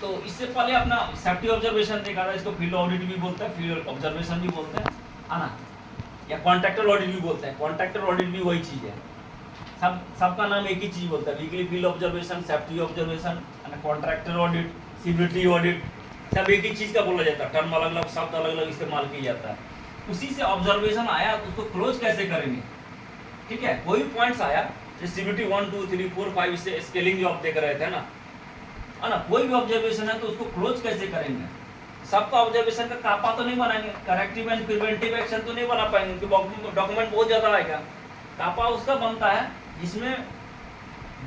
तो इससे पहले अपना सेफ्टी ऑब्जर्वेशन देखा था, इसको फील्ड ऑडिट भी बोलते हैं, फील्ड ऑब्जर्वेशन भी बोलते हैं, है ना, या कॉन्ट्रैक्टर ऑडिट भी बोलते हैं। कॉन्ट्रैक्टर ऑडिट भी वही चीज़ है, सबका नाम एक ही चीज़ बोलता है, weekly field observation, safety observation, contractor audit, security audit, सब एक ही चीज़ का बोला जाता है, टर्म अलग अलग, शब्द अलग अलग इस्तेमाल किया जाता है। उसी से ऑब्जर्वेशन आया तो उसको क्लोज कैसे करेंगे, ठीक है। कोई पॉइंट्स आया जैसे सिक्योरिटी 1 2 3 4 5 इससे स्केलिंग जो आप देख रहे थे ना, है ना, कोई भी ऑब्जर्वेशन है तो उसको क्लोज कैसे करेंगे। सबका ऑब्जर्वेशन का कापा तो नहीं बनाएंगे, करेक्टिव एंड प्रिवेंटिव एक्शन तो नहीं बना पाएंगे क्योंकि डॉक्यूमेंट बहुत ज़्यादा आएगा। कापा उसका बनता है जिसमें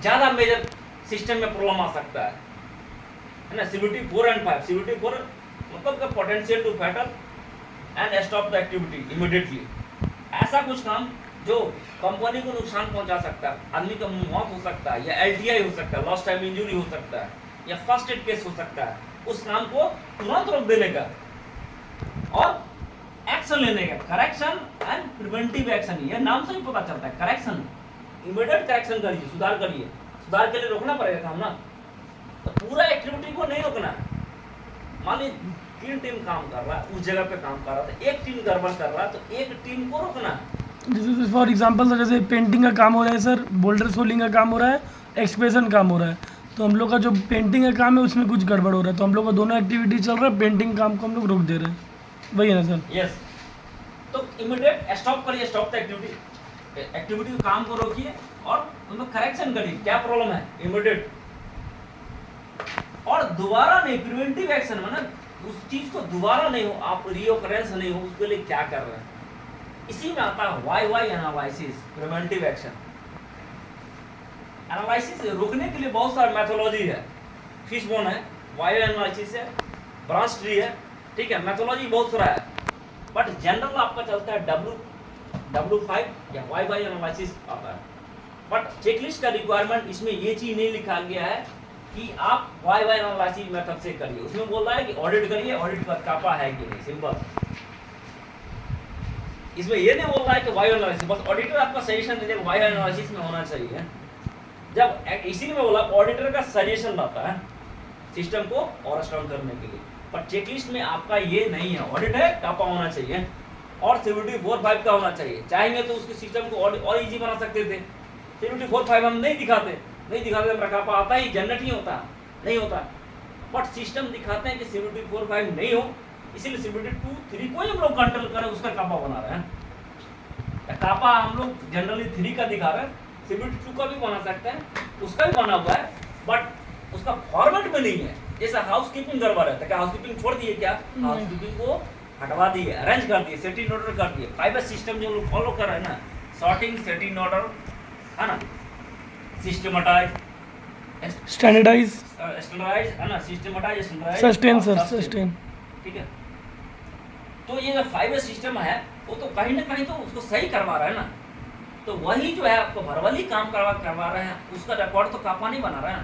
ज़्यादा मेजर सिस्टम में प्रॉब्लम आ सकता है ना। सिक्योरिटी 4 एंड 5, सिक्योरिटी 4 मतलब का potential to fatal and stop the activity immediately. ऐसा कुछ काम जो कंपनी को नुकसान पहुंचा सकता है, आदमी का मौत हो सकता है, या एलटीआई हो सकता है, लॉस्ट टाइम इंजरी हो सकता है, या फर्स्ट एड केस हो सकता है, उस काम को तुरंत रोक देने का और एक्शन लेने का, करेक्शन एंड प्रिवेंटिव एक्शन, ये नाम से ही पता चलता है। करेक्शन, इमीडिएट करेक्शन करिए, सुधार करिए, सुधार के लिए रोकना पड़ेगा काम ना, तो पूरा एक्टिविटी को नहीं रोकना। मान लीजिए 3 टीम काम कर रहा है, उस जगह पे काम कर रहा था, एक टीम गड़बड़ कर रहा है तो एक टीम को रोकना। जैसे फॉर एग्जांपल सर, जैसे पेंटिंग का काम हो रहा है सर, बोल्डर सोलिंग का काम हो रहा है, एक्सप्रेशन काम हो रहा है, तो हम लोग का जो पेंटिंग का काम है उसमें कुछ गड़बड़ हो रहा है, तो हम लोग का दोनों एक्टिविटी चल रहा है, पेंटिंग काम को हम लोग रोक दे रहे हैं, वही है ना सर। यस, तो इमीडिएट स्टॉप करिए, स्टॉप द एक्टिविटी, एक्टिविटी को काम को रोकिए और उनको करेक्शन करिए, क्या प्रॉब्लम है इमीडिएट, और दोबारा नहीं, प्रिवेंटिव एक्शन मतलब उस चीज को दोबारा नहीं हो, आप रीओकरेंस नहीं हो, उसके लिए क्या कर रहे हैं। इसी में आता है Y analysis, preventive action. Analysis रोकने के लिए बहुत सारा मेथोलॉजी है, फिशबोन है, वाई एनालिसिस है, ब्रांच ट्री है, ठीक है, मेथोलॉजी बहुत सारा है, बट जनरल आपका चलता है W5 या वाई एनालिसिस आता है। बट चेकलिस्ट का रिक्वायरमेंट इसमें ये चीज नहीं लिखा गया है कि आप वाई एनालिसिस मेथड से करिए, उसमें बोल रहा है कि ऑडिट करिए, ऑडिट का कापा है कि नहीं, सिंपल। इसमें ये नहीं बोल रहा है कि वाई एनालिसिस, बस ऑडिटर आपका सजेशन दे दे वाई एनालिसिस में होना चाहिए। जब इसीलिए मैं बोला ऑडिटर का सजेशन रहता है सिस्टम को और स्ट्रॉन्ग करने के लिए, पर चेकलिस्ट में आपका ये नहीं है, ऑडिट है कापा होना चाहिए और सिक्योरिटी 4-5 का होना चाहिए। चाहेंगे तो उसके सिस्टम को और इजी बना सकते थे, सिक्योरिटी 4-5 हम नहीं दिखाते हमारा कापा आता ही जनरेट ही होता नहीं होता, बट सिस्टम दिखाते हैं कि सिक्योरिटी 4-5 नहीं हो, इसीलिए सिक्योरिटी 2-3 को ही हम लोग कंट्रोल करें, उसका कापा बना रहे हैं। कापा हम लोग जनरली 3 का दिखा रहे हैं, सिक्योरिटी 2 का भी बना सकते हैं, उसका भी बना हुआ है, बट उसका फॉर्मेट में नहीं है। जैसा हाउसकीपिंग गड़बड़ है, क्या हाउसकीपिंग छोड़ दिए, क्या हाउसकीपिंग को हटवा दिए, अरेंज कर दिए, सेटिंग ऑर्डर कर दिए, 5 सिस्टम जो लोग फॉलो कर रहे हैं ना, सॉर्टिंग, सेटिंग ऑर्डर, है ना, सिस्टमटाइज, स्टैंडर्डाइज है ना, सिस्टमटाइज, स्टैंडर्डाइज, सस्टेन सर, सस्टेन, ठीक है। तो ये जो 5 सिस्टम है वो तो कहीं ना कहीं तो उसको सही करवा रहा है ना, तो वही जो है आपको भरवली काम करवा रहे हैं, उसका रिकॉर्ड तो कापा नहीं बना रहा है ना,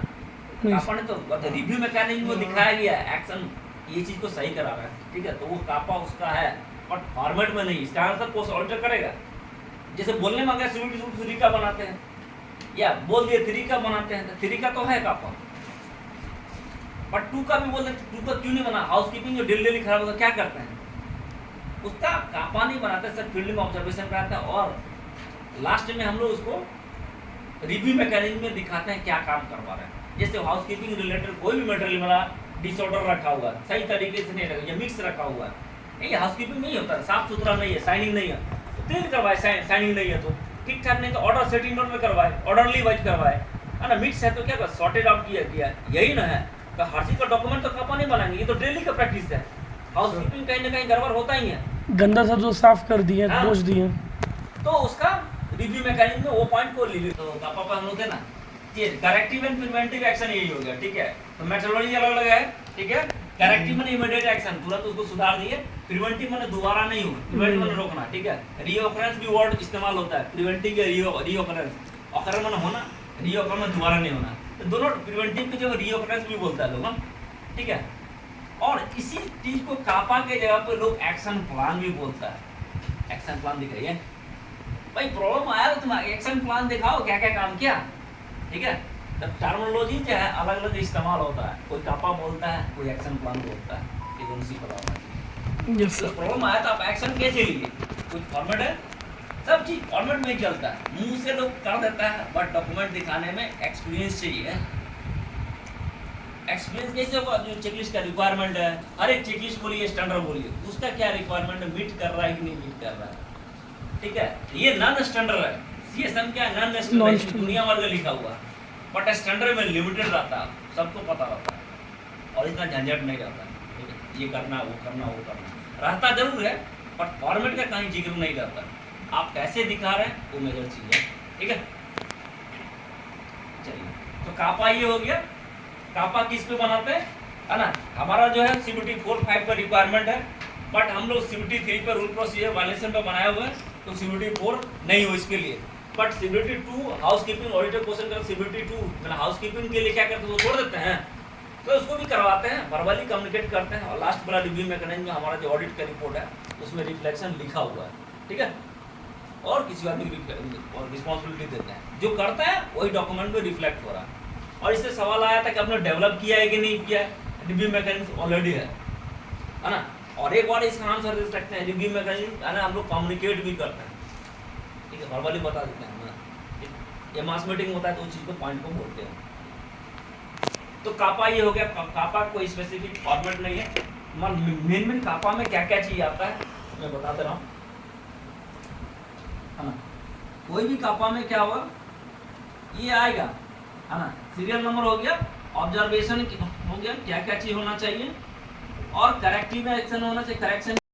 कापा ने तो रिव्यू मैकेनिज्म में दिखाया गया है, एक्शन ये चीज को सही करा रहा है, ठीक है, तो वो कापा उसका है, बट फॉर्मेट में नहीं। इसका आंसर पोस्ट ऑडिटर करेगा, जैसे बोलने में अगर सिक्योरिटी 3 का बनाते हैं या बोल दिए 3 का बनाते हैं, तो 3 का तो है कापा, बट 2 का भी बोल देते, 2 का क्यों नहीं बना। हाउसकीपिंग जो डेली खराब होता क्या करते हैं, उसका कापा नहीं बनाते सर, फील्ड में ऑब्जर्वेशन कराते हैं और लास्ट में हम लोग उसको रिव्यू मैकेनिज्म में दिखाते हैं क्या काम करवा रहे हैं। जैसे हाउसकीपिंग रिलेटेड कोई भी मटेरियल बना, डिसऑर्डर रखा हुआ है, सही तरीके से नहीं रखा या मिक्स रखा हुआ है, ये हाउसकीपिंग नहीं होता, साफ सुथरा नहीं है, शाइनिंग नहीं है, तो क्लीन करवाए, शाइनिंग नहीं है तो ठीक ठाक, नहीं तो ऑर्डर सेटिंग नोट में करवाए, ऑर्डरली वाइज करवाए, है ना, मिक्स है तो क्या सॉर्टेड आउट किया, यही ना है। तो हर चीज का डॉक्यूमेंट तो कापा नहीं बनाएंगे, ये तो डेली का प्रैक्टिस है। हाउसकीपिंग कहीं ना कहीं गड़बड़ होता ही है, गंदा सब जो साफ कर दिए, पोंछ दिए, तो उसका रिव्यू मैकेनिज्म में वो पॉइंट को ले तो कापा पर हम लोग है ना, ये करेक्टिव एंड प्रिवेंटिव एक्शन यही हो गया, ठीक है। तो मेथोडोलॉजी अलग अलग है, ठीक है। करेक्टिव माने इमीडिएट एक्शन, तुरंत उसको सुधार दिए, प्रिवेंटिव माने दोबारा नहीं हो, प्रिवेंट माने रोकना, ठीक है। रीऑकरेंस भी वर्ड इस्तेमाल होता है, प्रिवेंटिव या रीऑकरेंस, ऑकरेंस माने होना, रीऑकरेंस माने दोबारा नहीं होना, तो दोनों प्रिवेंटिव की जगह रीऑकरेंस भी बोलता है लोग, ठीक है। और इसी चीज को कापा के जगह पे लोग एक्शन प्लान भी बोलता है। एक्शन प्लान दिखाइए भाई, प्रॉब्लम आया तो तुम एक्शन प्लान दिखाओ क्या क्या काम किया, ठीक है। टर्मिनोलॉजी जो है अलग अलग इस्तेमाल होता है, कोई कापा बोलता है, कोई एक्शन प्लान बोलता है, ये दोनों सी पता होना चाहिए। यस तो सर। प्रॉब्लम आया तो आप एक्शन कैसे लिए, कुछ फॉर्मेट है, सब चीज फॉर्मेट में ही चलता है, मुंह से लोग कर देता है, बट डॉक्यूमेंट दिखाने में एक्सपीरियंस चाहिए। एक्सपीरियंस कैसे होगा, जो चेकलिस्ट का रिक्वायरमेंट है, हर एक चेकलिस्ट बोलिए, स्टैंडर्ड बोलिए, उसका क्या रिक्वायरमेंट है, मीट कर रहा है कि नहीं मीट कर रहा है, ठीक है। ये नॉन स्टैंडर्ड है, सीएसएम क्या है, नॉन स्टैंडर्ड, दुनिया भर का लिखा हुआ, बट स्टैंडर्ड में लिमिटेड रहता है, सबको पता रहता है और इतना झंझट नहीं रहता है, ठीक है। ये करना, वो करना, वो करना रहता जरूर है, बट फॉर्मेट का कहीं जिक्र नहीं करता, आप कैसे दिखा रहे हैं वो मेजर चीज है, ठीक है। चलिए, तो कापा ये हो गया। कापा किस पे बनाते हैं, है ना, हमारा जो है CBT 4-5 का रिक्वायरमेंट है, बट हम लोग CBT 3 पे रूल प्रोसीजर वायलेशन पे बनाए हुए हैं, तो CBT 4 नहीं हो इसके लिए। But CBT 2 house keeping auditor question कर, CBT 2 मतलब हाउस कीपिंग के लिए क्या करते हैं, वो छोड़ देते हैं, तो उसको भी करवाते हैं, वर्बली कम्युनिकेट करते हैं, और लास्ट वाला रिव्यू मैकेनिज्म में हमारा जो ऑडिट का रिपोर्ट है उसमें रिफ्लेक्शन लिखा हुआ है, ठीक है। और किसी आदमी को रिस्पॉन्सिबिलिटी देते हैं, जो करता है वही डॉक्यूमेंट में रिफ्लेक्ट हो रहा है। और इससे सवाल आया था कि आपने डेवलप किया है कि नहीं किया है, रिव्यू मैकेनिज्म ऑलरेडी है ना। और एक बार इसका आंसर दे सकते हैं, रिव्यू मैकेनिज्म है ना, हम लोग कम्युनिकेट भी करते हैं, ठीक है, वर्बली बता देते हैं ना, ये मास मीटिंग होता है तो उस चीज़ को पॉइंट को बोलते हैं। तो कापा ये हो गया, कापा कोई स्पेसिफिक फॉर्मेट नहीं है, मेन कापा में क्या क्या चीज आता है मैं बता दे रहा हूँ, है ना। कोई भी कापा में क्या होगा, ये आएगा, है ना, सीरियल नंबर हो गया, ऑब्जर्वेशन हो गया, क्या क्या चीज होना चाहिए, और करेक्टिव एक्शन होना चाहिए, करेक्शन